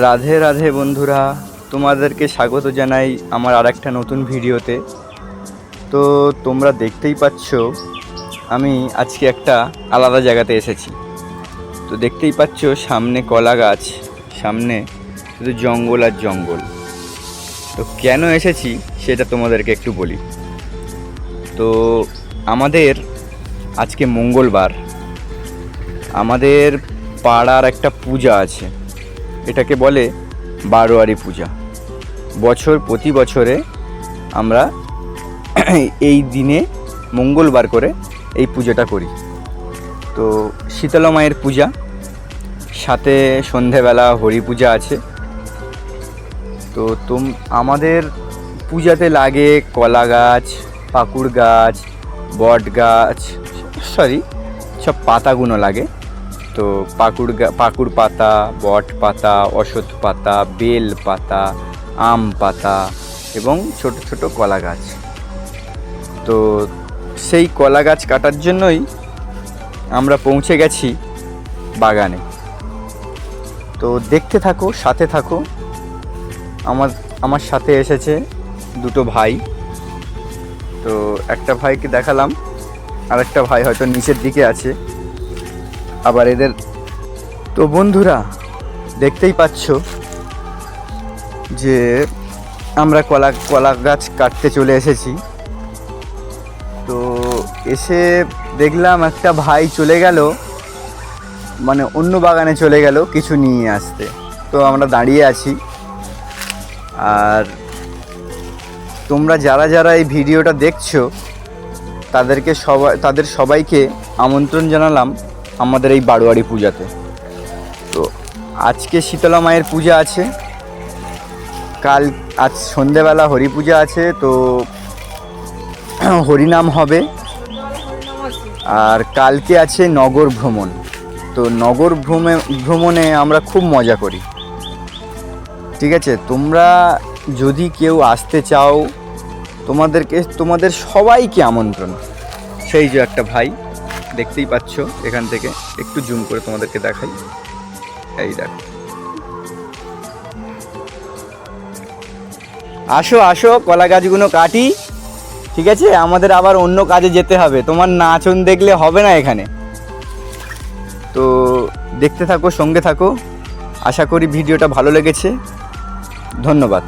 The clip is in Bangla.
রাধে রাধে বন্ধুরা, তোমাদেরকে স্বাগত জানাই আমার আরেকটা নতুন ভিডিওতে। তো তোমরা দেখতেই পাচ্ছ আমি আজকে একটা আলাদা জায়গাতে এসেছি। তো দেখতেই পাচ্ছ সামনে কলা গাছ, সামনে শুধু জঙ্গল আর জঙ্গল। তো কেন এসেছি সেটা তোমাদেরকে একটু বলি। তো আমাদের আজকে মঙ্গলবার, আমাদের পাড়ার একটা পূজা আছে, এটাকে বলে বারোয়ারি পূজা। প্রতি বছরে আমরা এই দিনে মঙ্গলবার করে এই পূজাটা করি। তো শীতলা মায়ের পূজা, সাথে সন্ধেবেলা হরি পূজা আছে। তো আমাদের পূজাতে লাগে কলা গাছ, পাকুড় গাছ, বট গাছ, সব পাতাগুলো লাগে। তো পাকুড় পাতা, বট পাতা, অশ্বত্থ পাতা, বেল পাতা, আম পাতা এবং ছোট ছোট কলা গাছ। তো সেই কলা গাছ কাটার জন্যই আমরা পৌঁছে গেছি বাগানে। তো দেখতে থাকো, সাথে থাকো। আমার সাথে এসেছে দুটো ভাই। তো একটা ভাইকে দেখালাম, আর একটা ভাই হয়তো নিচের দিকে আছে আবার এদের। তো বন্ধুরা দেখতেই পাচ্ছ যে আমরা কলা গাছ কাটতে চলে এসেছি। তো এসে দেখলাম একটা ভাই চলে গেল, মানে অন্য বাগানে চলে গেল কিছু নিয়ে আসতে। তো আমরা দাঁড়িয়ে আছি। আর তোমরা যারা যারা এই ভিডিওটা দেখছো তাদের সবাইকে আমন্ত্রণ জানালাম আমাদের এই বারোয়ারি পূজাতে। তো আজকে শীতলা মায়ের পূজা আছে, আজ সন্ধেবেলা হরি পূজা আছে। তো হরিনাম হবে, আর কালকে আছে নগর ভ্রমণ। তো নগর ভ্রমণে আমরা খুব মজা করি। ঠিক আছে, তোমরা যদি কেউ আসতে চাও, তোমাদের সবাইকে আমন্ত্রণ। সেই যে একটা ভাই দেখতেই পাচ্ছ, এখান থেকে একটু জুম করে তোমাদেরকে দেখাই। এই দেখো, আসো আসো, কলা গাছগুলো কাটি। ঠিক আছে, আমাদের আবার অন্য কাজে যেতে হবে, তোমার নাচন দেখলে হবে না এখানে। তো দেখতে থাকো, সঙ্গে থাকো। আশা করি ভিডিওটা ভালো লেগেছে। ধন্যবাদ।